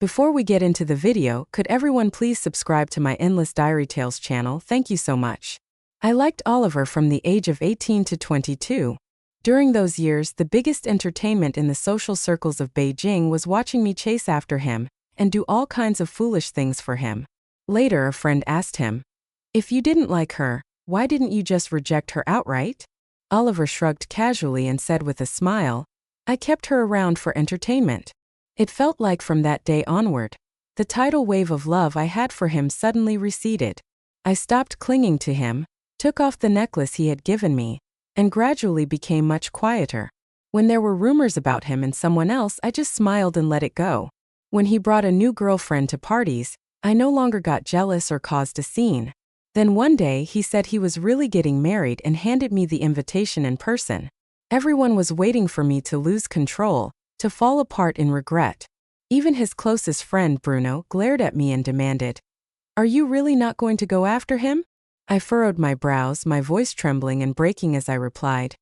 Before we get into the video, could everyone please subscribe to my Endless Diary Tales channel? Thank you so much. I liked Oliver from the age of 18 to 22. During those years, the biggest entertainment in the social circles of Beijing was watching me chase after him and do all kinds of foolish things for him. Later, a friend asked him, "If you didn't like her, why didn't you just reject her outright?" Oliver shrugged casually and said with a smile, "I kept her around for entertainment." It felt like from that day onward, the tidal wave of love I had for him suddenly receded. I stopped clinging to him, took off the necklace he had given me, and gradually became much quieter. When there were rumors about him and someone else, I just smiled and let it go. When he brought a new girlfriend to parties, I no longer got jealous or caused a scene. Then one day he said he was really getting married and handed me the invitation in person. Everyone was waiting for me to lose control, to fall apart in regret. Even his closest friend, Bruno, glared at me and demanded, "Are you really not going to go after him?" I furrowed my brows, my voice trembling and breaking as I replied,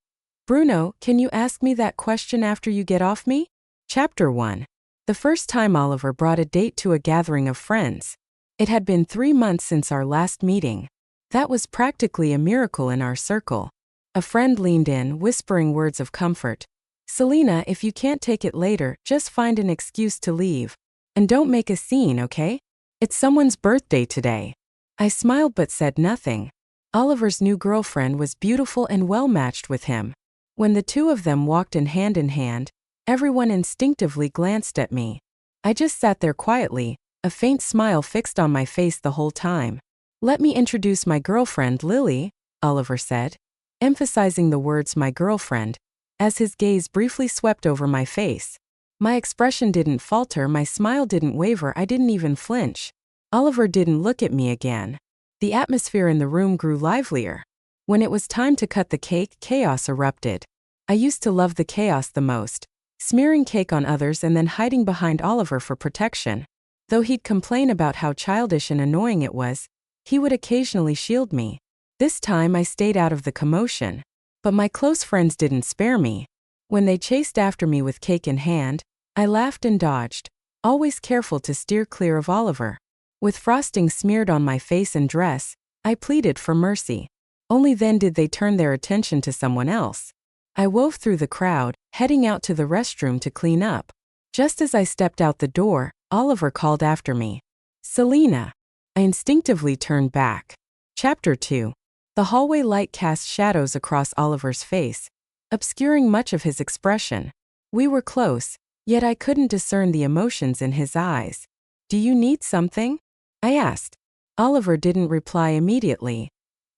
"Bruno, can you ask me that question after you get off me?" Chapter 1. The first time Oliver brought a date to a gathering of friends. It had been 3 months since our last meeting. That was practically a miracle in our circle. A friend leaned in, whispering words of comfort. "Selena, if you can't take it later, just find an excuse to leave. And don't make a scene, okay? It's someone's birthday today." I smiled but said nothing. Oliver's new girlfriend was beautiful and well-matched with him. When the two of them walked in hand, everyone instinctively glanced at me. I just sat there quietly, a faint smile fixed on my face the whole time. "Let me introduce my girlfriend, Lily," Oliver said, emphasizing the words "my girlfriend," as his gaze briefly swept over my face. My expression didn't falter, my smile didn't waver, I didn't even flinch. Oliver didn't look at me again. The atmosphere in the room grew livelier. When it was time to cut the cake, chaos erupted. I used to love the chaos the most, smearing cake on others and then hiding behind Oliver for protection. Though he'd complain about how childish and annoying it was, he would occasionally shield me. This time I stayed out of the commotion. But my close friends didn't spare me. When they chased after me with cake in hand, I laughed and dodged, always careful to steer clear of Oliver. With frosting smeared on my face and dress, I pleaded for mercy. Only then did they turn their attention to someone else. I wove through the crowd, heading out to the restroom to clean up. Just as I stepped out the door, Oliver called after me, "Selena." I instinctively turned back. Chapter 2. The hallway light cast shadows across Oliver's face, obscuring much of his expression. We were close, yet I couldn't discern the emotions in his eyes. "Do you need something?" I asked. Oliver didn't reply immediately.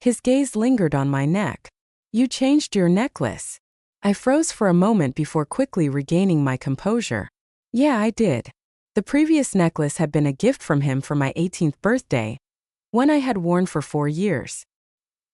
His gaze lingered on my neck. "You changed your necklace." I froze for a moment before quickly regaining my composure. "Yeah, I did." The previous necklace had been a gift from him for my 18th birthday, one I had worn for 4 years.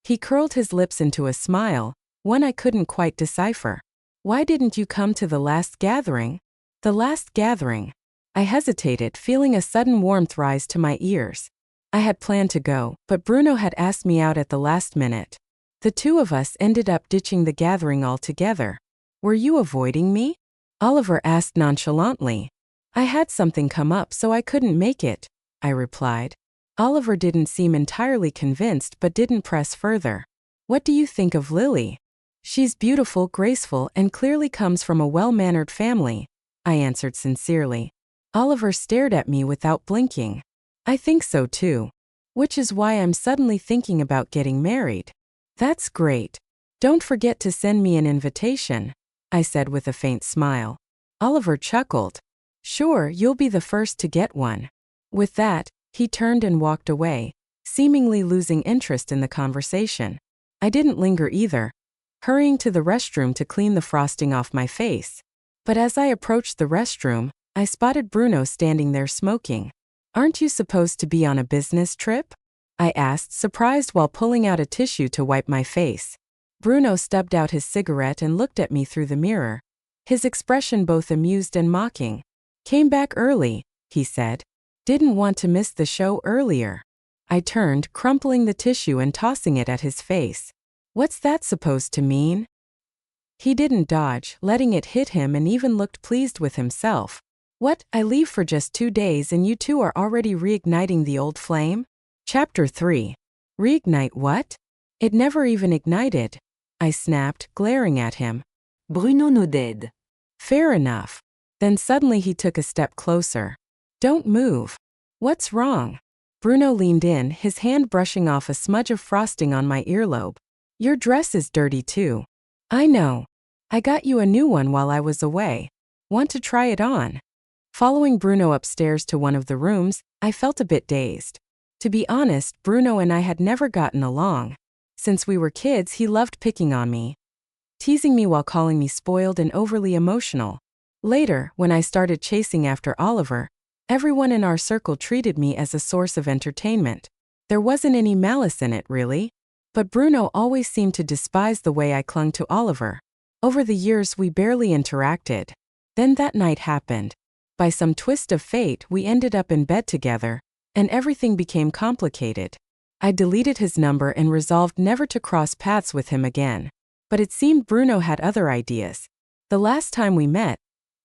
He curled his lips into a smile, one I couldn't quite decipher. "Why didn't you come to the last gathering?" "The last gathering?" I hesitated, feeling a sudden warmth rise to my ears. I had planned to go, but Bruno had asked me out at the last minute. The two of us ended up ditching the gathering altogether. "Were you avoiding me?" Oliver asked nonchalantly. "I had something come up so I couldn't make it," I replied. Oliver didn't seem entirely convinced but didn't press further. "What do you think of Lily?" "She's beautiful, graceful, and clearly comes from a well-mannered family," I answered sincerely. Oliver stared at me without blinking. "I think so too. Which is why I'm suddenly thinking about getting married." "That's great. Don't forget to send me an invitation," I said with a faint smile. Oliver chuckled. "Sure, you'll be the first to get one." With that, he turned and walked away, seemingly losing interest in the conversation. I didn't linger either, hurrying to the restroom to clean the frosting off my face. But as I approached the restroom, I spotted Bruno standing there smoking. "Aren't you supposed to be on a business trip?" I asked, surprised while pulling out a tissue to wipe my face. Bruno stubbed out his cigarette and looked at me through the mirror, his expression both amused and mocking. "Came back early," he said. "Didn't want to miss the show earlier." I turned, crumpling the tissue and tossing it at his face. "What's that supposed to mean?" He didn't dodge, letting it hit him, and even looked pleased with himself. What, I leave for just 2 days and you two are already reigniting the old flame? Chapter 3. Reignite what? It never even ignited, I snapped, glaring at him. Bruno nodded. Fair enough. Then suddenly he took a step closer. Don't move. What's wrong? Bruno leaned in, his hand brushing off a smudge of frosting on my earlobe. Your dress is dirty too. I know. I got you a new one while I was away. Want to try it on? Following Bruno upstairs to one of the rooms, I felt a bit dazed. To be honest, Bruno and I had never gotten along. Since we were kids, he loved picking on me, teasing me while calling me spoiled and overly emotional. Later, when I started chasing after Oliver, everyone in our circle treated me as a source of entertainment. There wasn't any malice in it, really. But Bruno always seemed to despise the way I clung to Oliver. Over the years, we barely interacted. Then that night happened. By some twist of fate, we ended up in bed together, and everything became complicated. I deleted his number and resolved never to cross paths with him again. But it seemed Bruno had other ideas. The last time we met,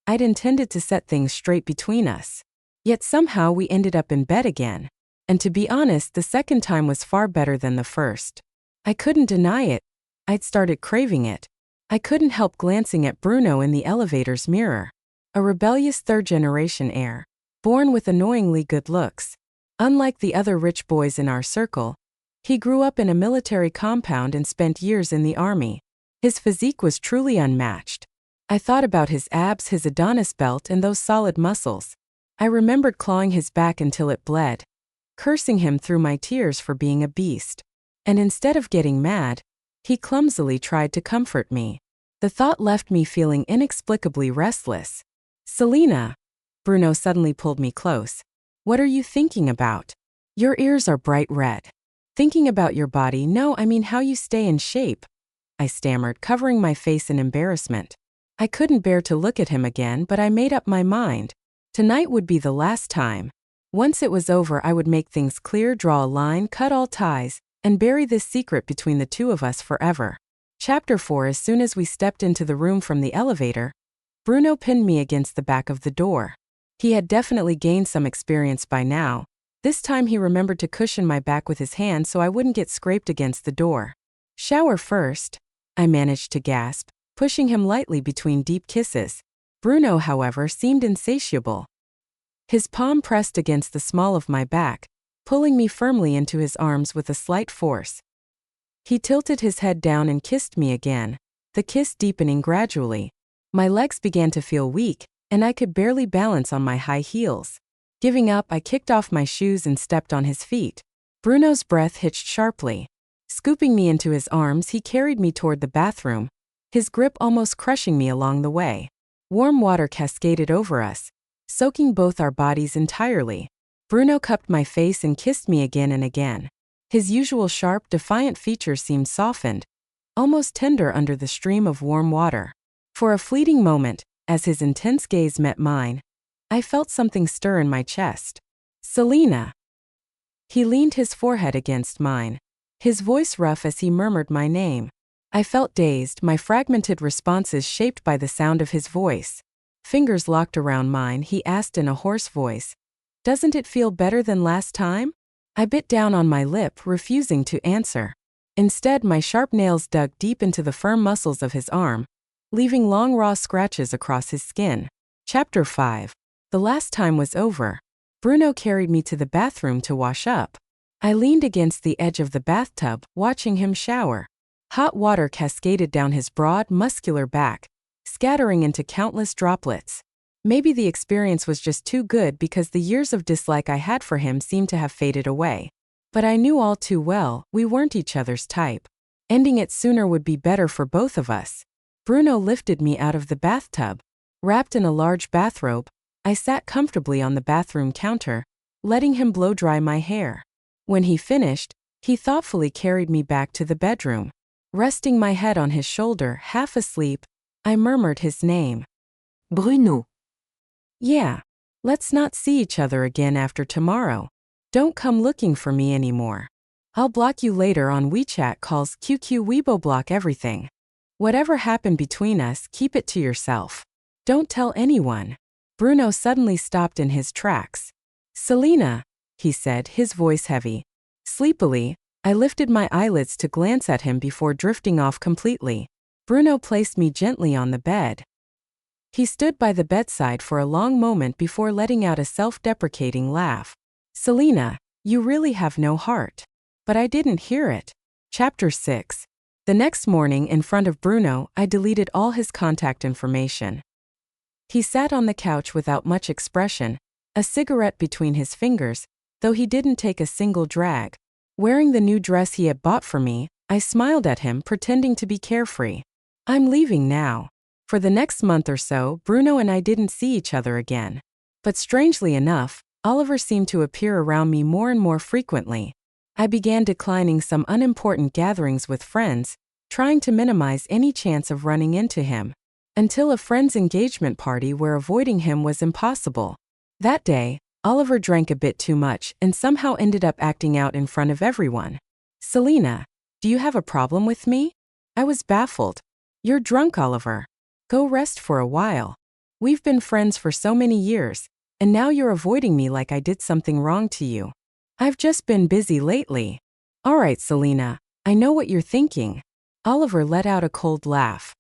I'd intended to set things straight between us. Yet somehow we ended up in bed again. And to be honest, the second time was far better than the first. I couldn't deny it. I'd started craving it. I couldn't help glancing at Bruno in the elevator's mirror. A rebellious third-generation heir, born with annoyingly good looks. Unlike the other rich boys in our circle, he grew up in a military compound and spent years in the army. His physique was truly unmatched. I thought about his abs, his Adonis belt, and those solid muscles. I remembered clawing his back until it bled, cursing him through my tears for being a beast. And instead of getting mad, he clumsily tried to comfort me. The thought left me feeling inexplicably restless. Selena, Bruno suddenly pulled me close. What are you thinking about? Your ears are bright red. Thinking about your body? No, I mean how you stay in shape, I stammered, covering my face in embarrassment. I couldn't bear to look at him again, but I made up my mind. Tonight would be the last time. Once it was over, I would make things clear, draw a line, cut all ties, and bury this secret between the two of us forever. Chapter 4. As soon as we stepped into the room from the elevator, Bruno pinned me against the back of the door. He had definitely gained some experience by now. This time he remembered to cushion my back with his hand so I wouldn't get scraped against the door. Shower first, I managed to gasp, pushing him lightly between deep kisses. Bruno, however, seemed insatiable. His palm pressed against the small of my back, pulling me firmly into his arms with a slight force. He tilted his head down and kissed me again, the kiss deepening gradually. My legs began to feel weak, and I could barely balance on my high heels. Giving up, I kicked off my shoes and stepped on his feet. Bruno's breath hitched sharply. Scooping me into his arms, he carried me toward the bathroom, his grip almost crushing me along the way. Warm water cascaded over us, soaking both our bodies entirely. Bruno cupped my face and kissed me again and again. His usual sharp, defiant features seemed softened, almost tender under the stream of warm water. For a fleeting moment, as his intense gaze met mine, I felt something stir in my chest. Selena. He leaned his forehead against mine, his voice rough as he murmured my name. I felt dazed, my fragmented responses shaped by the sound of his voice. Fingers locked around mine, he asked in a hoarse voice, "Doesn't it feel better than last time?" I bit down on my lip, refusing to answer. Instead, my sharp nails dug deep into the firm muscles of his arm, leaving long raw scratches across his skin. Chapter 5. The last time was over. Bruno carried me to the bathroom to wash up. I leaned against the edge of the bathtub, watching him shower. Hot water cascaded down his broad, muscular back, scattering into countless droplets. Maybe the experience was just too good because the years of dislike I had for him seemed to have faded away. But I knew all too well, we weren't each other's type. Ending it sooner would be better for both of us. Bruno lifted me out of the bathtub. Wrapped in a large bathrobe, I sat comfortably on the bathroom counter, letting him blow dry my hair. When he finished, he thoughtfully carried me back to the bedroom. Resting my head on his shoulder, half asleep, I murmured his name. Bruno. Yeah. Let's not see each other again after tomorrow. Don't come looking for me anymore. I'll block you later on WeChat calls. QQ Weibo, block everything. Whatever happened between us, keep it to yourself. Don't tell anyone. Bruno suddenly stopped in his tracks. Selena, he said, his voice heavy. Sleepily, I lifted my eyelids to glance at him before drifting off completely. Bruno placed me gently on the bed. He stood by the bedside for a long moment before letting out a self-deprecating laugh. Selena, you really have no heart. But I didn't hear it. Chapter 6. The next morning, in front of Bruno, I deleted all his contact information. He sat on the couch without much expression, a cigarette between his fingers, though he didn't take a single drag. Wearing the new dress he had bought for me, I smiled at him, pretending to be carefree. I'm leaving now. For the next month or so, Bruno and I didn't see each other again. But strangely enough, Oliver seemed to appear around me more and more frequently. I began declining some unimportant gatherings with friends, trying to minimize any chance of running into him, until a friend's engagement party where avoiding him was impossible. That day, Oliver drank a bit too much and somehow ended up acting out in front of everyone. Selena, do you have a problem with me? I was baffled. You're drunk, Oliver. Go rest for a while. We've been friends for so many years, and now you're avoiding me like I did something wrong to you. I've just been busy lately. All right, Selena, I know what you're thinking. Oliver let out a cold laugh.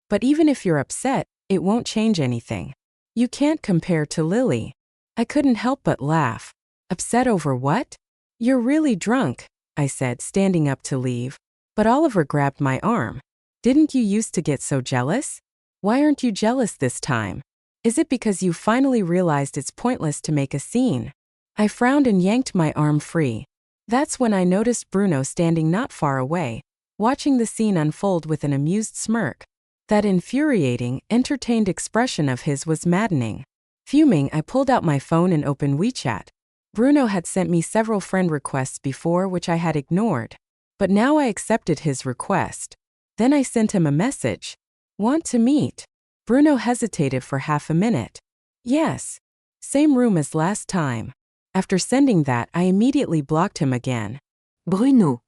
But even if you're upset, it won't change anything. You can't compare to Lily. I couldn't help but laugh. Upset over what? You're really drunk, I said, standing up to leave. But Oliver grabbed my arm. Didn't you used to get so jealous? Why aren't you jealous this time? Is it because you finally realized it's pointless to make a scene? I frowned and yanked my arm free. That's when I noticed Bruno standing not far away, watching the scene unfold with an amused smirk. That infuriating, entertained expression of his was maddening. Fuming, I pulled out my phone and opened WeChat. Bruno had sent me several friend requests before which I had ignored. But now I accepted his request. Then I sent him a message. Want to meet? Bruno hesitated for half a minute. Yes. Same room as last time. After sending that, I immediately blocked him again. Bruno.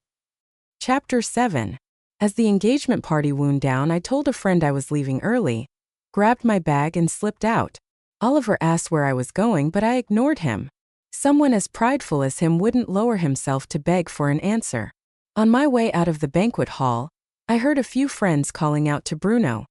Chapter 7. As the engagement party wound down, I told a friend I was leaving early, grabbed my bag and slipped out. Oliver asked where I was going, but I ignored him. Someone as prideful as him wouldn't lower himself to beg for an answer. On my way out of the banquet hall, I heard a few friends calling out to Bruno.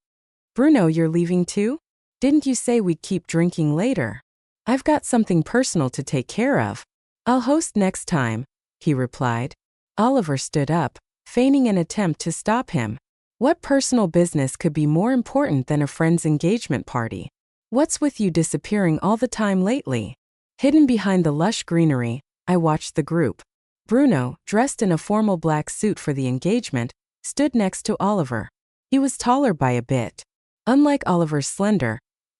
Bruno, you're leaving too? Didn't you say we'd keep drinking later? I've got something personal to take care of. I'll host next time, he replied. Oliver stood up, feigning an attempt to stop him. What personal business could be more important than a friend's engagement party? What's with you disappearing all the time lately? Hidden behind the lush greenery, I watched the group. Bruno, dressed in a formal black suit for the engagement, stood next to Oliver. He was taller by a bit. Unlike Oliver's slender,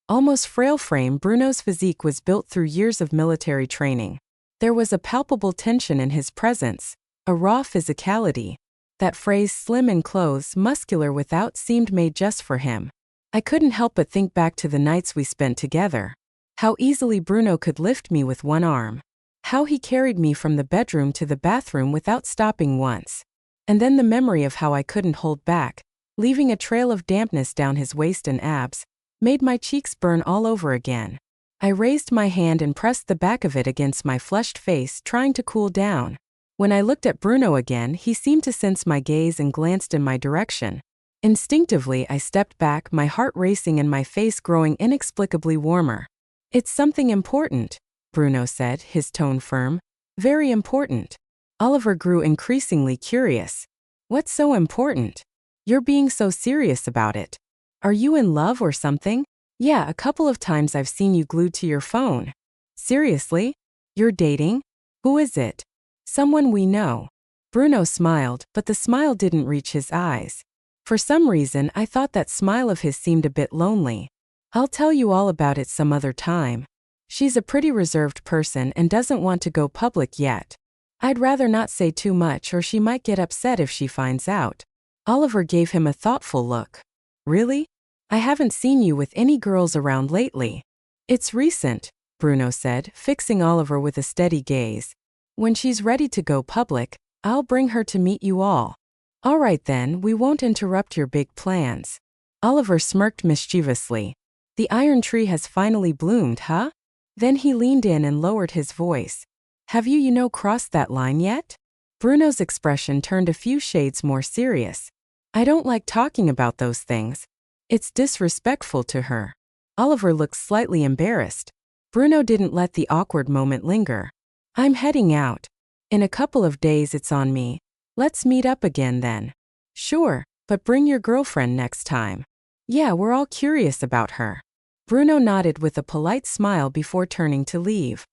almost frail frame, Bruno's physique was built through years of military training. There was a palpable tension in his presence, a raw physicality. That phrase, slim in clothes, muscular without, seemed made just for him. I couldn't help but think back to the nights we spent together. How easily Bruno could lift me with one arm. How he carried me from the bedroom to the bathroom without stopping once. And then the memory of how I couldn't hold back, leaving a trail of dampness down his waist and abs, made my cheeks burn all over again. I raised my hand and pressed the back of it against my flushed face, trying to cool down. When I looked at Bruno again, he seemed to sense my gaze and glanced in my direction. Instinctively, I stepped back, my heart racing and my face growing inexplicably warmer. It's something important, Bruno said, his tone firm. Very important. Oliver grew increasingly curious. What's so important? You're being so serious about it. Are you in love or something? Yeah, a couple of times I've seen you glued to your phone. Seriously? You're dating? Who is it? Someone we know. Bruno smiled, but the smile didn't reach his eyes. For some reason, I thought that smile of his seemed a bit lonely. I'll tell you all about it some other time. She's a pretty reserved person and doesn't want to go public yet. I'd rather not say too much or she might get upset if she finds out. Oliver gave him a thoughtful look. Really? I haven't seen you with any girls around lately. It's recent, Bruno said, fixing Oliver with a steady gaze. When she's ready to go public, I'll bring her to meet you all. All right then, we won't interrupt your big plans. Oliver smirked mischievously. The iron tree has finally bloomed, huh? Then he leaned in and lowered his voice. Have you crossed that line yet? Bruno's expression turned a few shades more serious. I don't like talking about those things. It's disrespectful to her. Oliver looked slightly embarrassed. Bruno didn't let the awkward moment linger. I'm heading out. In a couple of days it's on me. Let's meet up again then. Sure, but bring your girlfriend next time. Yeah, we're all curious about her. Bruno nodded with a polite smile before turning to leave.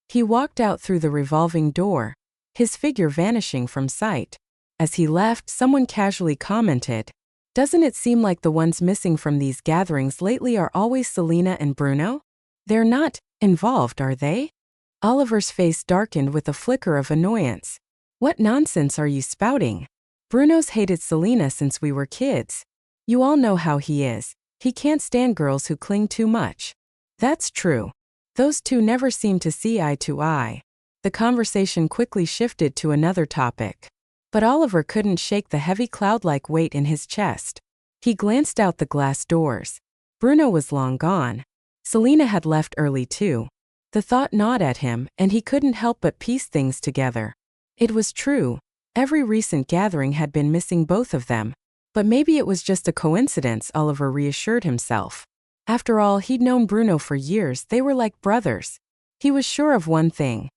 He walked out through the revolving door, his figure vanishing from sight. As he left, someone casually commented, "Doesn't it seem like the ones missing from these gatherings lately are always Selena and Bruno? They're not involved, are they?" Oliver's face darkened with a flicker of annoyance. What nonsense are you spouting? Bruno's hated Selena since we were kids. You all know how he is. He can't stand girls who cling too much. That's true. Those two never seem to see eye to eye. The conversation quickly shifted to another topic. But Oliver couldn't shake the heavy cloud-like weight in his chest. He glanced out the glass doors. Bruno was long gone. Selena had left early too. The thought gnawed at him, and he couldn't help but piece things together. It was true. Every recent gathering had been missing both of them. But maybe it was just a coincidence, Oliver reassured himself. After all, he'd known Bruno for years. They were like brothers. He was sure of one thing.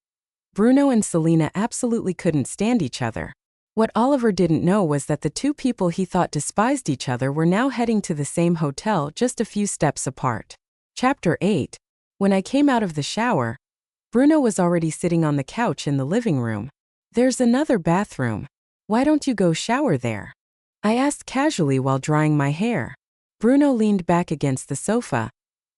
Bruno and Selena absolutely couldn't stand each other. What Oliver didn't know was that the two people he thought despised each other were now heading to the same hotel just a few steps apart. Chapter 8. When I came out of the shower, Bruno was already sitting on the couch in the living room. There's another bathroom. Why don't you go shower there? I asked casually while drying my hair. Bruno leaned back against the sofa,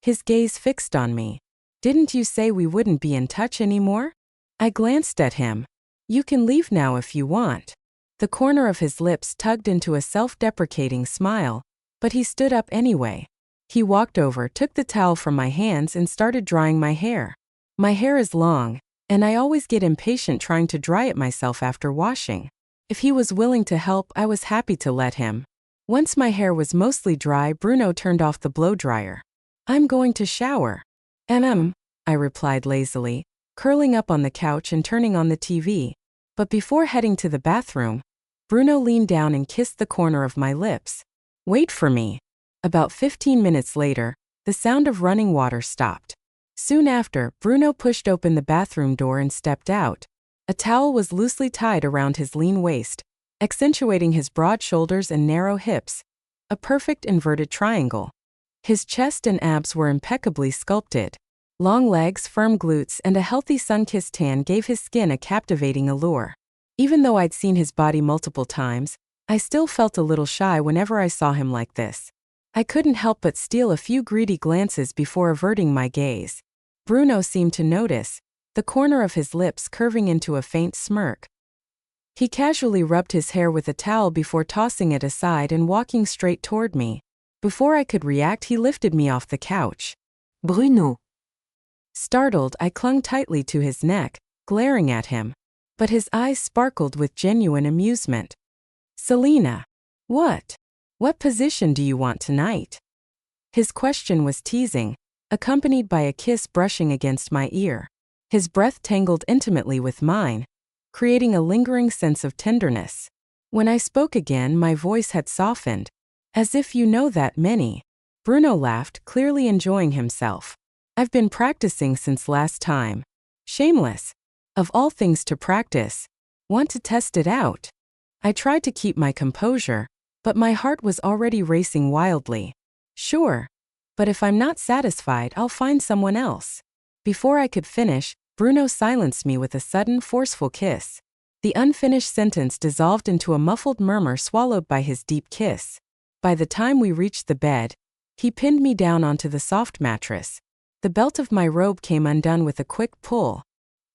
his gaze fixed on me. Didn't you say we wouldn't be in touch anymore? I glanced at him. You can leave now if you want. The corner of his lips tugged into a self-deprecating smile, but he stood up anyway. He walked over, took the towel from my hands and started drying my hair. My hair is long, and I always get impatient trying to dry it myself after washing. If he was willing to help, I was happy to let him. Once my hair was mostly dry, Bruno turned off the blow-dryer. I'm going to shower. I replied lazily, curling up on the couch and turning on the TV. But before heading to the bathroom, Bruno leaned down and kissed the corner of my lips. Wait for me. About 15 minutes later, the sound of running water stopped. Soon after, Bruno pushed open the bathroom door and stepped out. A towel was loosely tied around his lean waist, accentuating his broad shoulders and narrow hips, a perfect inverted triangle. His chest and abs were impeccably sculpted. Long legs, firm glutes, and a healthy sun-kissed tan gave his skin a captivating allure. Even though I'd seen his body multiple times, I still felt a little shy whenever I saw him like this. I couldn't help but steal a few greedy glances before averting my gaze. Bruno seemed to notice, the corner of his lips curving into a faint smirk. He casually rubbed his hair with a towel before tossing it aside and walking straight toward me. Before I could react, he lifted me off the couch. Bruno. Startled, I clung tightly to his neck, glaring at him. But his eyes sparkled with genuine amusement. Selena. What? What position do you want tonight? His question was teasing, accompanied by a kiss brushing against my ear. His breath tangled intimately with mine, creating a lingering sense of tenderness. When I spoke again, my voice had softened. As if you know that many. Bruno laughed, clearly enjoying himself. I've been practicing since last time. Shameless. Of all things to practice. Want to test it out? I tried to keep my composure, but my heart was already racing wildly. Sure. But if I'm not satisfied, I'll find someone else. Before I could finish, Bruno silenced me with a sudden, forceful kiss. The unfinished sentence dissolved into a muffled murmur swallowed by his deep kiss. By the time we reached the bed, he pinned me down onto the soft mattress. The belt of my robe came undone with a quick pull.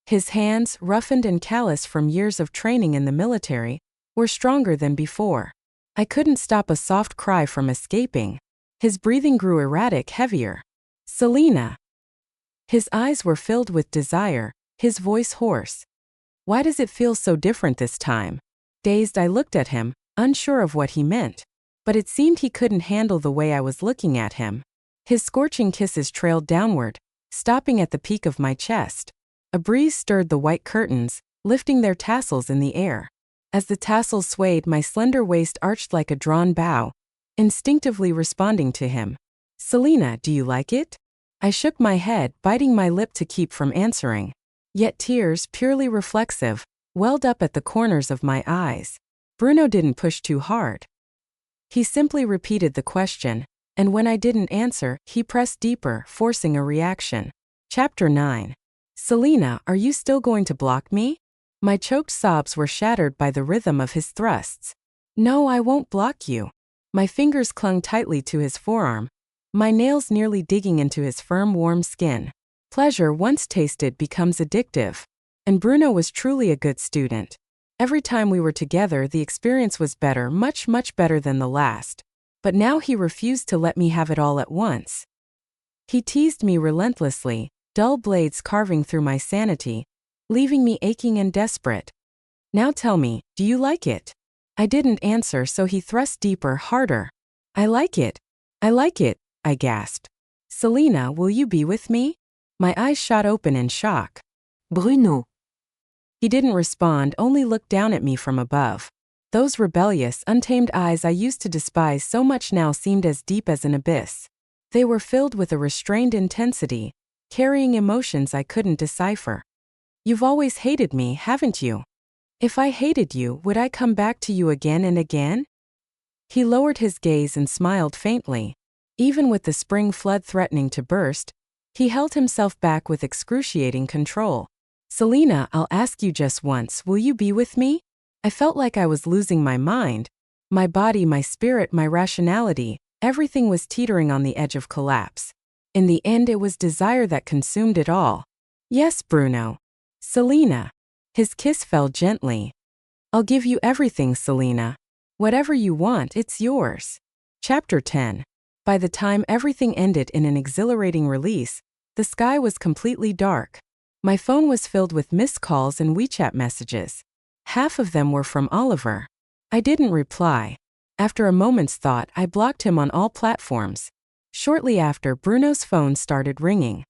His hands, roughened and callous from years of training in the military, were stronger than before. I couldn't stop a soft cry from escaping. His breathing grew erratic, heavier. Selena. His eyes were filled with desire, his voice hoarse. Why does it feel so different this time? Dazed, I looked at him, unsure of what he meant. But it seemed he couldn't handle the way I was looking at him. His scorching kisses trailed downward, stopping at the peak of my chest. A breeze stirred the white curtains, lifting their tassels in the air. As the tassels swayed, my slender waist arched like a drawn bow, instinctively responding to him. "Selena, do you like it?" I shook my head, biting my lip to keep from answering. Yet tears, purely reflexive, welled up at the corners of my eyes. Bruno didn't push too hard. He simply repeated the question, and when I didn't answer, he pressed deeper, forcing a reaction. Chapter 9. "Selena, are you still going to block me?" My choked sobs were shattered by the rhythm of his thrusts. "No, I won't block you." My fingers clung tightly to his forearm, my nails nearly digging into his firm, warm skin. Pleasure once tasted becomes addictive. And Bruno was truly a good student. Every time we were together, the experience was better, much, much better than the last. But now he refused to let me have it all at once. He teased me relentlessly, dull blades carving through my sanity, leaving me aching and desperate. "Now tell me, do you like it?" I didn't answer, so he thrust deeper, harder. "I like it. I like it," I gasped. "Selena, will you be with me?" My eyes shot open in shock. Bruno. He didn't respond, only looked down at me from above. Those rebellious, untamed eyes I used to despise so much now seemed as deep as an abyss. They were filled with a restrained intensity, carrying emotions I couldn't decipher. "You've always hated me, haven't you?" "If I hated you, would I come back to you again and again?" He lowered his gaze and smiled faintly. Even with the spring flood threatening to burst, he held himself back with excruciating control. "Selena, I'll ask you just once, will you be with me?" I felt like I was losing my mind. My body, my spirit, my rationality, everything was teetering on the edge of collapse. In the end, it was desire that consumed it all. "Yes, Bruno." "Selena." His kiss fell gently. "I'll give you everything, Selena. Whatever you want, it's yours." Chapter 10. By the time everything ended in an exhilarating release, the sky was completely dark. My phone was filled with missed calls and WeChat messages. Half of them were from Oliver. I didn't reply. After a moment's thought, I blocked him on all platforms. Shortly after, Bruno's phone started ringing.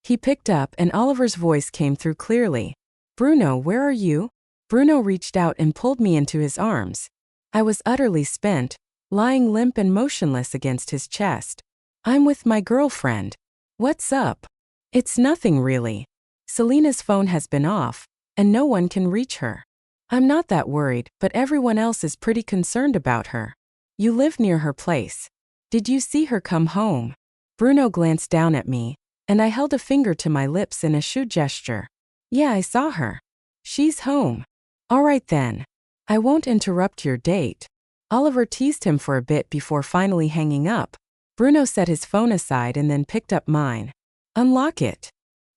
He picked up, and Oliver's voice came through clearly. "Bruno, where are you?" Bruno reached out and pulled me into his arms. I was utterly spent, lying limp and motionless against his chest. "I'm with my girlfriend." "What's up?" "It's nothing really. Selena's phone has been off, and no one can reach her." "I'm not that worried, but everyone else is pretty concerned about her." "You live near her place. Did you see her come home?" Bruno glanced down at me, and I held a finger to my lips in a shoe gesture. "Yeah, I saw her. She's home." "All right then. I won't interrupt your date." Oliver teased him for a bit before finally hanging up. Bruno set his phone aside and then picked up mine. "Unlock it."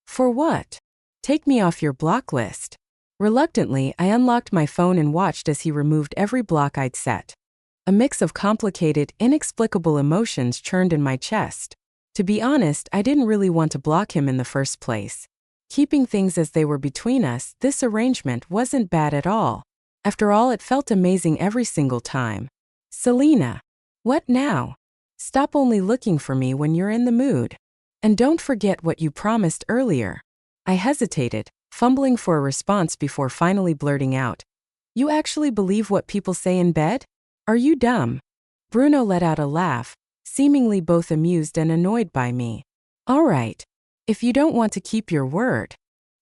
"For what?" "Take me off your block list." Reluctantly, I unlocked my phone and watched as he removed every block I'd set. A mix of complicated, inexplicable emotions churned in my chest. To be honest, I didn't really want to block him in the first place. Keeping things as they were between us, this arrangement wasn't bad at all. After all, it felt amazing every single time. "Selena." "What now?" "Stop only looking for me when you're in the mood. And don't forget what you promised earlier." I hesitated, fumbling for a response before finally blurting out. "You actually believe what people say in bed? Are you dumb?" Bruno let out a laugh, seemingly both amused and annoyed by me. "All right. If you don't want to keep your word."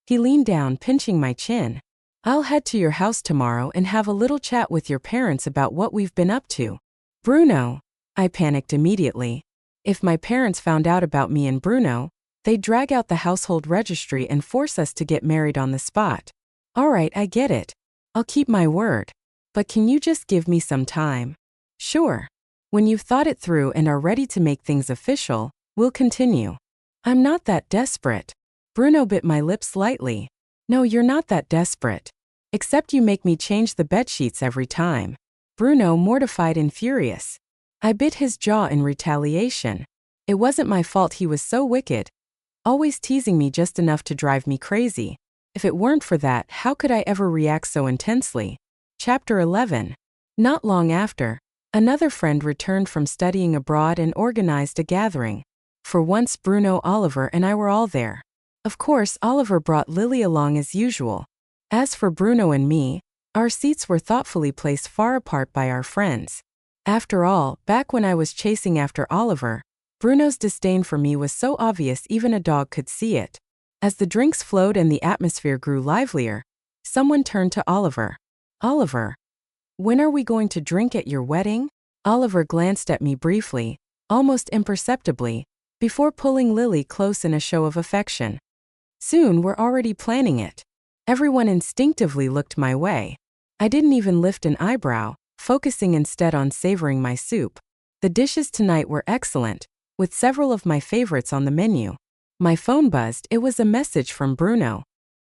He leaned down, pinching my chin. "I'll head to your house tomorrow and have a little chat with your parents about what we've been up to." "Bruno." I panicked immediately. If my parents found out about me and Bruno, they'd drag out the household registry and force us to get married on the spot. "All right, I get it. I'll keep my word. But can you just give me some time?" "Sure. When you've thought it through and are ready to make things official, we'll continue." "I'm not that desperate." Bruno bit my lips lightly. "No, you're not that desperate. Except you make me change the bedsheets every time." Bruno, mortified and furious. I bit his jaw in retaliation. It wasn't my fault he was so wicked, always teasing me just enough to drive me crazy. If it weren't for that, how could I ever react so intensely? Chapter 11. Not long after, another friend returned from studying abroad and organized a gathering. For once, Bruno, Oliver, and I were all there. Of course, Oliver brought Lily along as usual. As for Bruno and me, our seats were thoughtfully placed far apart by our friends. After all, back when I was chasing after Oliver, Bruno's disdain for me was so obvious even a dog could see it. As the drinks flowed and the atmosphere grew livelier, someone turned to Oliver. Oliver, when are we going to drink at your wedding? Oliver glanced at me briefly, almost imperceptibly, before pulling Lily close in a show of affection. Soon, we're already planning it. Everyone instinctively looked my way. I didn't even lift an eyebrow, focusing instead on savoring my soup. The dishes tonight were excellent, with several of my favorites on the menu. My phone buzzed. It was a message from Bruno.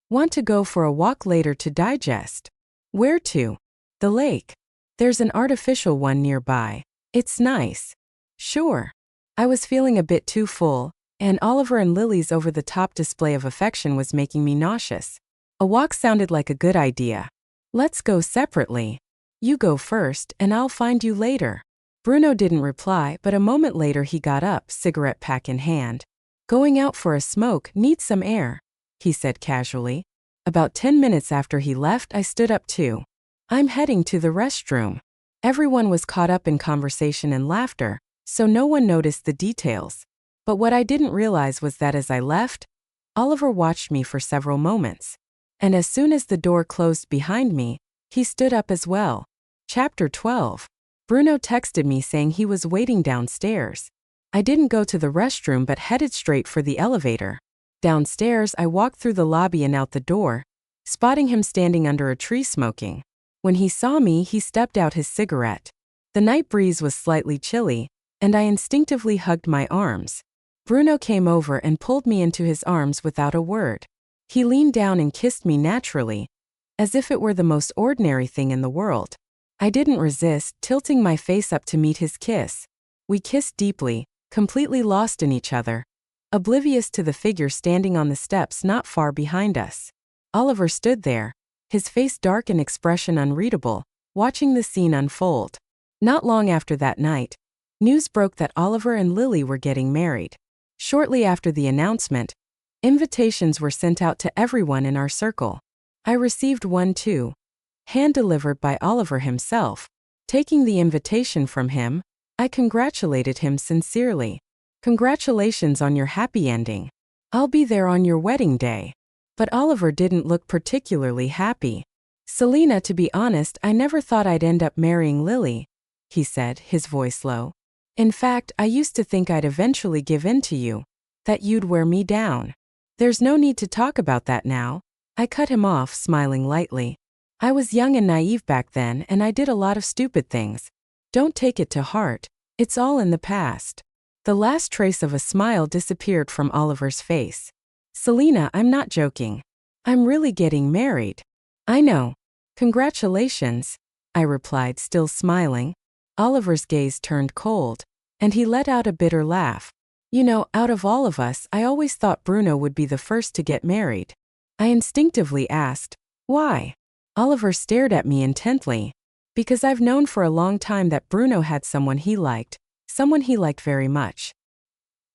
Want to go for a walk later to digest? Where to? The lake. There's an artificial one nearby. It's nice. Sure. I was feeling a bit too full, and Oliver and Lily's over-the-top display of affection was making me nauseous. A walk sounded like a good idea. Let's go separately. You go first, and I'll find you later. Bruno didn't reply, but a moment later he got up, cigarette pack in hand. Going out for a smoke, need some air, he said casually. About 10 minutes after he left, I stood up too. I'm heading to the restroom. Everyone was caught up in conversation and laughter, so no one noticed the details. But what I didn't realize was that as I left, Oliver watched me for several moments. And as soon as the door closed behind me, he stood up as well. Chapter 12. Bruno texted me saying he was waiting downstairs. I didn't go to the restroom but headed straight for the elevator. Downstairs, I walked through the lobby and out the door, spotting him standing under a tree smoking. When he saw me, he stepped out his cigarette. The night breeze was slightly chilly, and I instinctively hugged my arms. Bruno came over and pulled me into his arms without a word. He leaned down and kissed me naturally, as if it were the most ordinary thing in the world. I didn't resist, tilting my face up to meet his kiss. We kissed deeply, completely lost in each other, oblivious to the figure standing on the steps not far behind us. Oliver stood there, his face dark and expression unreadable, watching the scene unfold. Not long after that night, news broke that Oliver and Lily were getting married. Shortly after the announcement, invitations were sent out to everyone in our circle. I received one too, hand-delivered by Oliver himself. Taking the invitation from him, I congratulated him sincerely. Congratulations on your happy ending. I'll be there on your wedding day. But Oliver didn't look particularly happy. Selena, to be honest, I never thought I'd end up marrying Lily, he said, his voice low. In fact, I used to think I'd eventually give in to you, that you'd wear me down. There's no need to talk about that now. I cut him off, smiling lightly. I was young and naive back then, and I did a lot of stupid things. Don't take it to heart. It's all in the past. The last trace of a smile disappeared from Oliver's face. Selena, I'm not joking. I'm really getting married. I know. Congratulations, I replied, still smiling. Oliver's gaze turned cold, and he let out a bitter laugh. You know, out of all of us, I always thought Bruno would be the first to get married. I instinctively asked, why? Oliver stared at me intently. Because I've known for a long time that Bruno had someone he liked very much.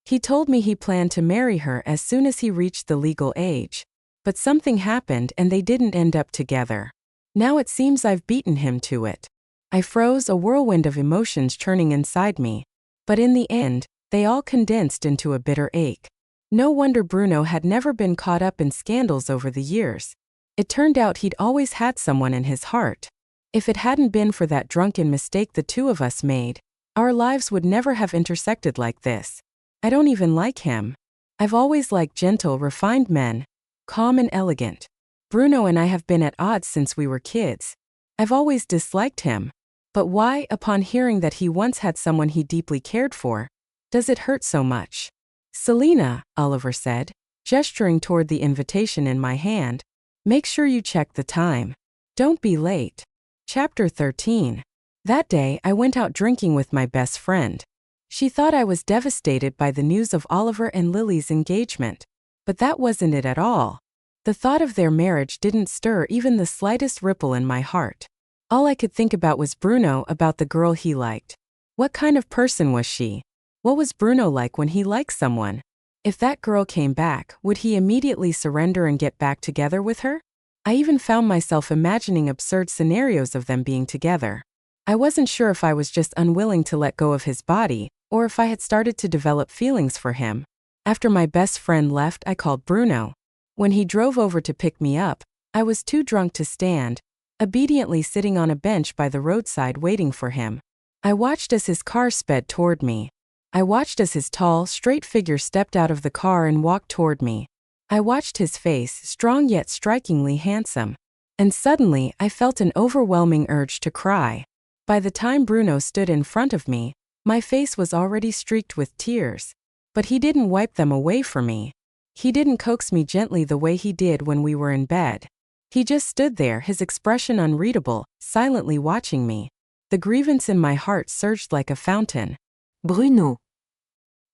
He told me he planned to marry her as soon as he reached the legal age. But something happened and they didn't end up together. Now it seems I've beaten him to it. I froze, a whirlwind of emotions churning inside me. But in the end, they all condensed into a bitter ache. No wonder Bruno had never been caught up in scandals over the years. It turned out he'd always had someone in his heart. If it hadn't been for that drunken mistake the two of us made, our lives would never have intersected like this. I don't even like him. I've always liked gentle, refined men, calm and elegant. Bruno and I have been at odds since we were kids. I've always disliked him. But why, upon hearing that he once had someone he deeply cared for, does it hurt so much? Selena, Oliver said, gesturing toward the invitation in my hand, make sure you check the time. Don't be late. Chapter 13. That day, I went out drinking with my best friend. She thought I was devastated by the news of Oliver and Lily's engagement. But that wasn't it at all. The thought of their marriage didn't stir even the slightest ripple in my heart. All I could think about was Bruno, about the girl he liked. What kind of person was she? What was Bruno like when he liked someone? If that girl came back, would he immediately surrender and get back together with her? I even found myself imagining absurd scenarios of them being together. I wasn't sure if I was just unwilling to let go of his body, or if I had started to develop feelings for him. After my best friend left, I called Bruno. When he drove over to pick me up, I was too drunk to stand, obediently sitting on a bench by the roadside waiting for him. I watched as his car sped toward me. I watched as his tall, straight figure stepped out of the car and walked toward me. I watched his face, strong yet strikingly handsome. And suddenly, I felt an overwhelming urge to cry. By the time Bruno stood in front of me, my face was already streaked with tears. But he didn't wipe them away for me. He didn't coax me gently the way he did when we were in bed. He just stood there, his expression unreadable, silently watching me. The grievance in my heart surged like a fountain. Bruno.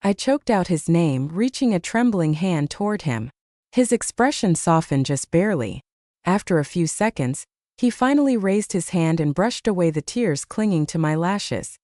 I choked out his name, reaching a trembling hand toward him. His expression softened just barely. After a few seconds, he finally raised his hand and brushed away the tears clinging to my lashes.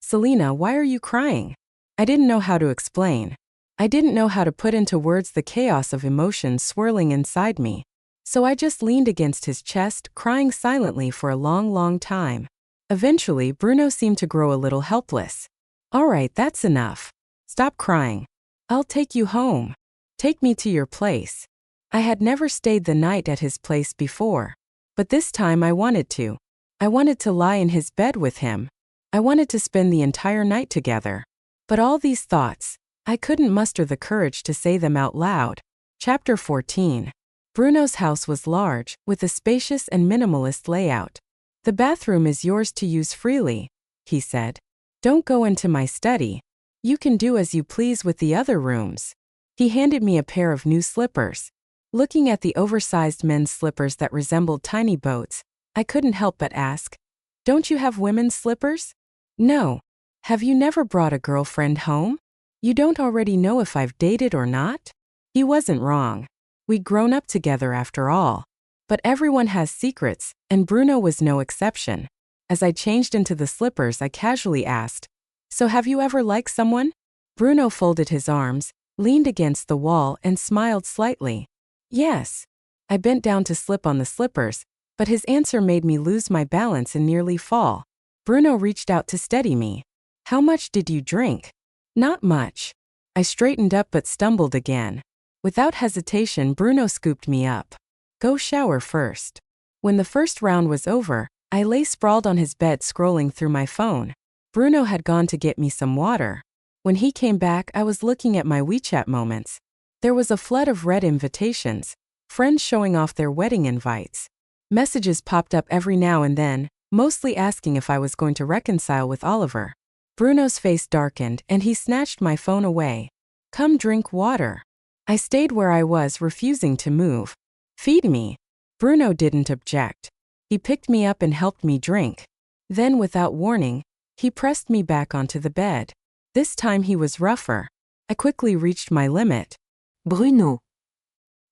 Selena, why are you crying? I didn't know how to explain. I didn't know how to put into words the chaos of emotions swirling inside me. So I just leaned against his chest, crying silently for a long time. Eventually, Bruno seemed to grow a little helpless. All right, that's enough. Stop crying. I'll take you home. Take me to your place. I had never stayed the night at his place before. But this time I wanted to. I wanted to lie in his bed with him. I wanted to spend the entire night together. But all these thoughts, I couldn't muster the courage to say them out loud. Chapter 14. Bruno's house was large, with a spacious and minimalist layout. The bathroom is yours to use freely, he said. Don't go into my study. You can do as you please with the other rooms. He handed me a pair of new slippers. Looking at the oversized men's slippers that resembled tiny boats, I couldn't help but ask, "Don't you have women's slippers?" "No. Have you never brought a girlfriend home? You don't already know if I've dated or not?" He wasn't wrong. We'd grown up together after all. But everyone has secrets, and Bruno was no exception. As I changed into the slippers, I casually asked, "So have you ever liked someone?" Bruno folded his arms, leaned against the wall, and smiled slightly. "Yes." I bent down to slip on the slippers, but his answer made me lose my balance and nearly fall. Bruno reached out to steady me. "How much did you drink?" "Not much." I straightened up but stumbled again. Without hesitation, Bruno scooped me up. "Go shower first." When the first round was over, I lay sprawled on his bed scrolling through my phone. Bruno had gone to get me some water. When he came back, I was looking at my WeChat moments. There was a flood of red invitations, friends showing off their wedding invites. Messages popped up every now and then, mostly asking if I was going to reconcile with Oliver. Bruno's face darkened, and he snatched my phone away. "Come drink water." I stayed where I was, refusing to move. "Feed me." Bruno didn't object. He picked me up and helped me drink. Then, without warning, he pressed me back onto the bed. This time he was rougher. I quickly reached my limit. Bruno.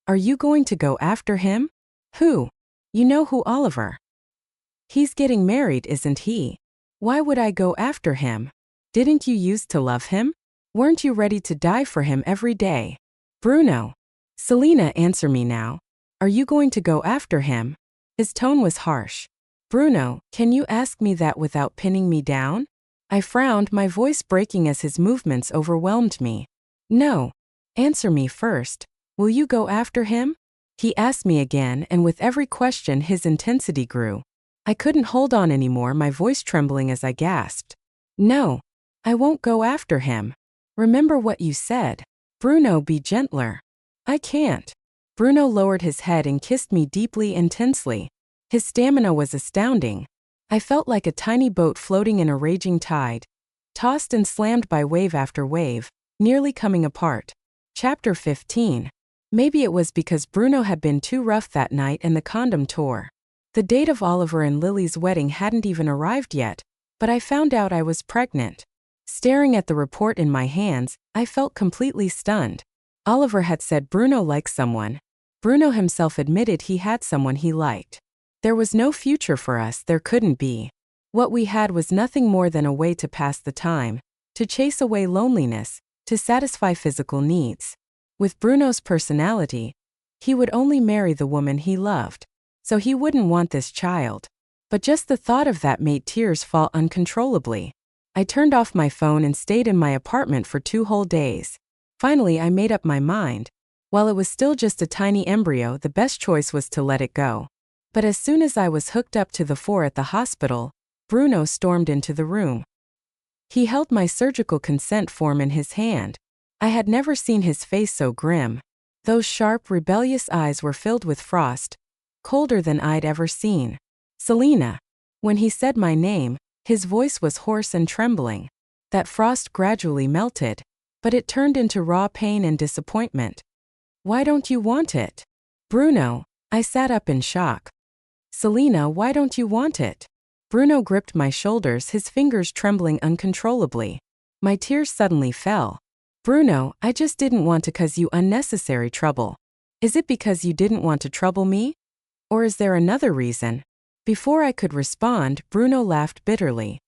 "Are you going to go after him?" "Who?" "You know who, Oliver." "He's getting married, isn't he?" "Why would I go after him?" "Didn't you used to love him? Weren't you ready to die for him every day?" "Bruno." "Selena, answer me now. Are you going to go after him?" His tone was harsh. "Bruno, can you ask me that without pinning me down?" I frowned, my voice breaking as his movements overwhelmed me. "No. Answer me first. Will you go after him?" He asked me again, and with every question his intensity grew. I couldn't hold on anymore, my voice trembling as I gasped. "No. I won't go after him. Remember what you said. Bruno, be gentler." "I can't." Bruno lowered his head and kissed me deeply and tensely. His stamina was astounding. I felt like a tiny boat floating in a raging tide, tossed and slammed by wave after wave, nearly coming apart. Chapter 15. Maybe it was because Bruno had been too rough that night and the condom tore. The date of Oliver and Lily's wedding hadn't even arrived yet, but I found out I was pregnant. Staring at the report in my hands, I felt completely stunned. Oliver had said Bruno liked someone. Bruno himself admitted he had someone he liked. There was no future for us, there couldn't be. What we had was nothing more than a way to pass the time, to chase away loneliness, to satisfy physical needs. With Bruno's personality, he would only marry the woman he loved, so he wouldn't want this child. But just the thought of that made tears fall uncontrollably. I turned off my phone and stayed in my apartment for 2 whole days. Finally, I made up my mind. While it was still just a tiny embryo, the best choice was to let it go. But as soon as I was hooked up to the 4 at the hospital, Bruno stormed into the room. He held my surgical consent form in his hand. I had never seen his face so grim. Those sharp, rebellious eyes were filled with frost, colder than I'd ever seen. Selena. When he said my name, his voice was hoarse and trembling. That frost gradually melted, but it turned into raw pain and disappointment. Why don't you want it? Bruno. I sat up in shock. Selena, why don't you want it? Bruno gripped my shoulders, his fingers trembling uncontrollably. My tears suddenly fell. Bruno, I just didn't want to cause you unnecessary trouble. Is it because you didn't want to trouble me? Or is there another reason? Before I could respond, Bruno laughed bitterly.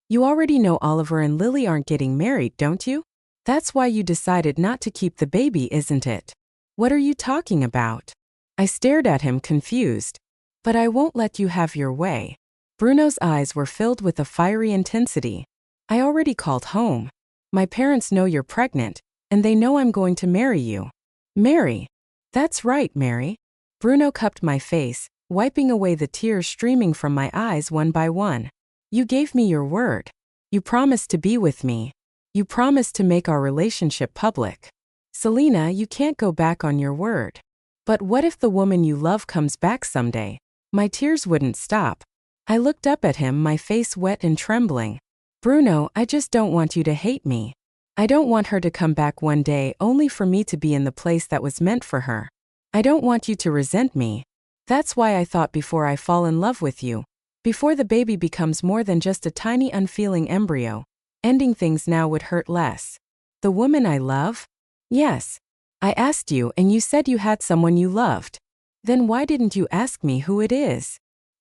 You already know Oliver and Lily aren't getting married, don't you? That's why you decided not to keep the baby, isn't it? What are you talking about? I stared at him, confused. But I won't let you have your way. Bruno's eyes were filled with a fiery intensity. I already called home. My parents know you're pregnant, and they know I'm going to marry you. Marry? That's right, Mary. Bruno cupped my face, wiping away the tears streaming from my eyes one by one. You gave me your word. You promised to be with me. You promised to make our relationship public. Selena, you can't go back on your word. But what if the woman you love comes back someday? My tears wouldn't stop. I looked up at him, my face wet and trembling. Bruno, I just don't want you to hate me. I don't want her to come back one day only for me to be in the place that was meant for her. I don't want you to resent me. That's why I thought before I fall in love with you, before the baby becomes more than just a tiny unfeeling embryo, ending things now would hurt less. The woman I love? Yes. I asked you and you said you had someone you loved. Then why didn't you ask me who it is?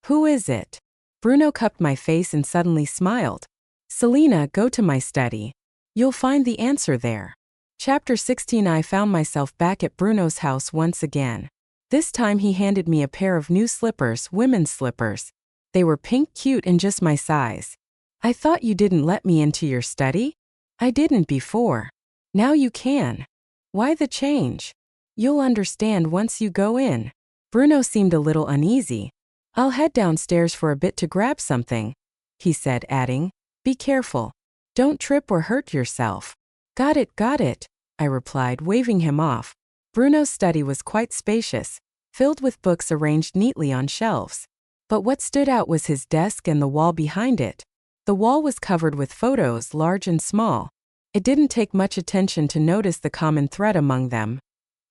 Who is it? Bruno cupped my face and suddenly smiled. Selena, go to my study. You'll find the answer there. Chapter 16. I found myself back at Bruno's house once again. This time he handed me a pair of new slippers, women's slippers. They were pink, cute, and just my size. I thought you didn't let me into your study? I didn't before. Now you can. Why the change? You'll understand once you go in. Bruno seemed a little uneasy. I'll head downstairs for a bit to grab something, he said, adding, be careful. Don't trip or hurt yourself. Got it, I replied, waving him off. Bruno's study was quite spacious, filled with books arranged neatly on shelves. But what stood out was his desk and the wall behind it. The wall was covered with photos, large and small. It didn't take much attention to notice the common thread among them.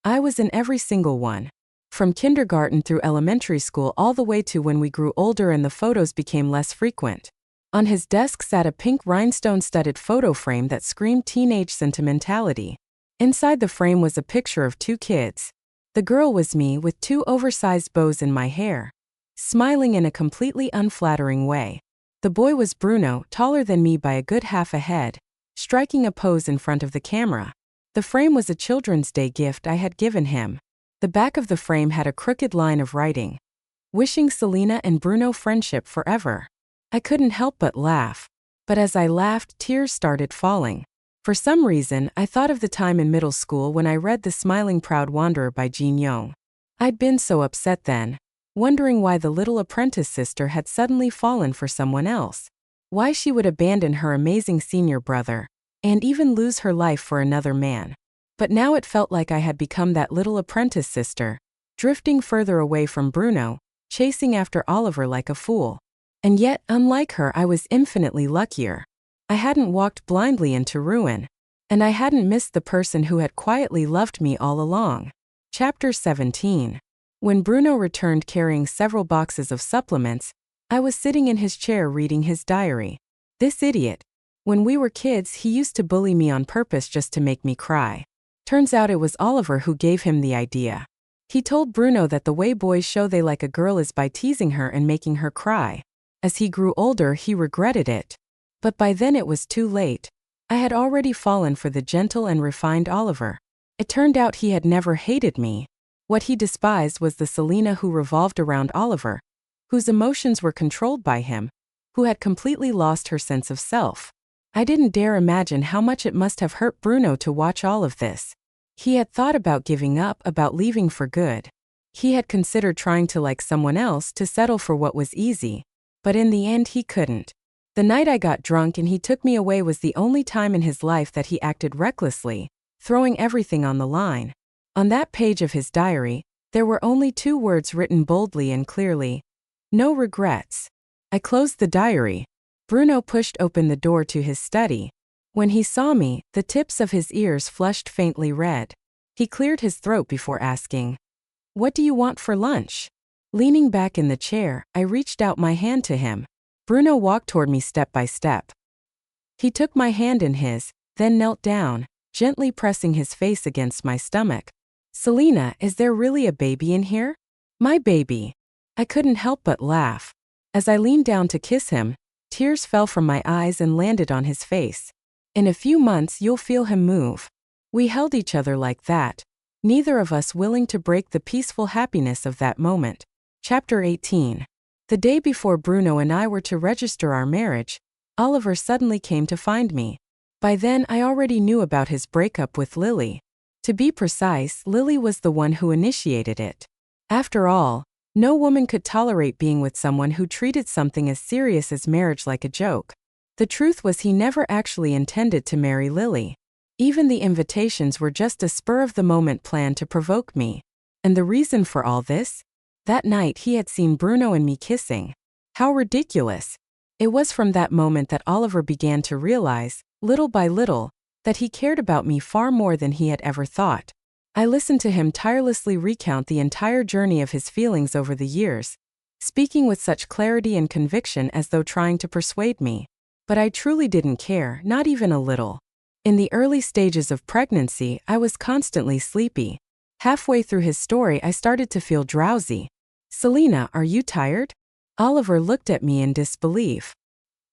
I was in every single one. From kindergarten through elementary school all the way to when we grew older and the photos became less frequent. On his desk sat a pink rhinestone-studded photo frame that screamed teenage sentimentality. Inside the frame was a picture of 2 kids. The girl was me with 2 oversized bows in my hair, smiling in a completely unflattering way. The boy was Bruno, taller than me by a good half a head, striking a pose in front of the camera. The frame was a Children's Day gift I had given him. The back of the frame had a crooked line of writing, wishing Selena and Bruno friendship forever. I couldn't help but laugh. But as I laughed, tears started falling. For some reason, I thought of the time in middle school when I read The Smiling Proud Wanderer by Jean Yong. I'd been so upset then, wondering why the little apprentice sister had suddenly fallen for someone else. Why she would abandon her amazing senior brother, and even lose her life for another man. But now it felt like I had become that little apprentice sister, drifting further away from Bruno, chasing after Oliver like a fool. And yet, unlike her, I was infinitely luckier. I hadn't walked blindly into ruin, and I hadn't missed the person who had quietly loved me all along. Chapter 17. When Bruno returned carrying several boxes of supplements, I was sitting in his chair reading his diary. This idiot. When we were kids, he used to bully me on purpose just to make me cry. Turns out it was Oliver who gave him the idea. He told Bruno that the way boys show they like a girl is by teasing her and making her cry. As he grew older, he regretted it. But by then it was too late. I had already fallen for the gentle and refined Oliver. It turned out he had never hated me. What he despised was the Selena who revolved around Oliver, whose emotions were controlled by him, who had completely lost her sense of self. I didn't dare imagine how much it must have hurt Bruno to watch all of this. He had thought about giving up, about leaving for good. He had considered trying to like someone else, to settle for what was easy. But in the end he couldn't. The night I got drunk and he took me away was the only time in his life that he acted recklessly, throwing everything on the line. On that page of his diary, there were only 2 words written boldly and clearly: no regrets. I closed the diary. Bruno pushed open the door to his study. When he saw me, the tips of his ears flushed faintly red. He cleared his throat before asking, "What do you want for lunch?" Leaning back in the chair, I reached out my hand to him. Bruno walked toward me step by step. He took my hand in his, then knelt down, gently pressing his face against my stomach. "Selena, is there really a baby in here?" "My baby." I couldn't help but laugh. As I leaned down to kiss him, tears fell from my eyes and landed on his face. "In a few months you'll feel him move." We held each other like that, neither of us willing to break the peaceful happiness of that moment. Chapter 18. The day before Bruno and I were to register our marriage, Oliver suddenly came to find me. By then I already knew about his breakup with Lily. To be precise, Lily was the one who initiated it. After all, no woman could tolerate being with someone who treated something as serious as marriage like a joke. The truth was he never actually intended to marry Lily. Even the invitations were just a spur-of-the-moment plan to provoke me. And the reason for all this? That night he had seen Bruno and me kissing. How ridiculous. It was from that moment that Oliver began to realize, little by little, that he cared about me far more than he had ever thought. I listened to him tirelessly recount the entire journey of his feelings over the years, speaking with such clarity and conviction as though trying to persuade me. But I truly didn't care, not even a little. In the early stages of pregnancy, I was constantly sleepy. Halfway through his story, I started to feel drowsy. "Selena, are you tired?" Oliver looked at me in disbelief.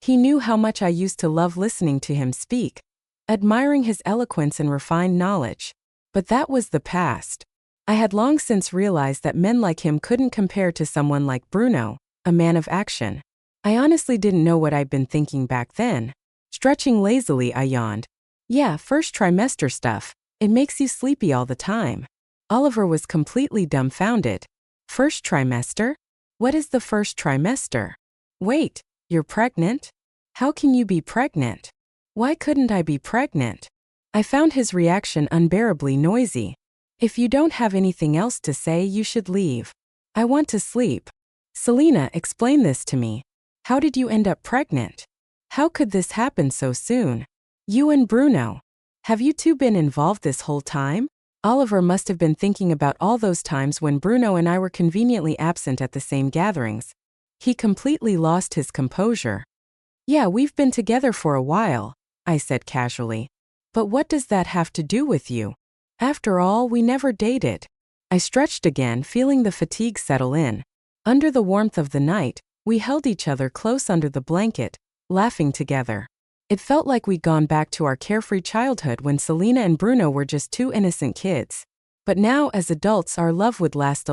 He knew how much I used to love listening to him speak, admiring his eloquence and refined knowledge. But that was the past. I had long since realized that men like him couldn't compare to someone like Bruno, a man of action. I honestly didn't know what I'd been thinking back then. Stretching lazily, I yawned. "Yeah, first trimester stuff. It makes you sleepy all the time." Oliver was completely dumbfounded. "First trimester? What is the first trimester?" "Wait, you're pregnant? How can you be pregnant? Why couldn't I be pregnant?" I found his reaction unbearably noisy. "If you don't have anything else to say, you should leave. I want to sleep." "Selena, explain this to me. How did you end up pregnant? How could this happen so soon? You and Bruno. Have you two been involved this whole time?" Oliver must have been thinking about all those times when Bruno and I were conveniently absent at the same gatherings. He completely lost his composure. "Yeah, we've been together for a while," I said casually. "But what does that have to do with you? After all, we never dated." I stretched again, feeling the fatigue settle in. Under the warmth of the night, we held each other close under the blanket, laughing together. It felt like we'd gone back to our carefree childhood when Selena and Bruno were just 2 innocent kids. But now, as adults, our love would last a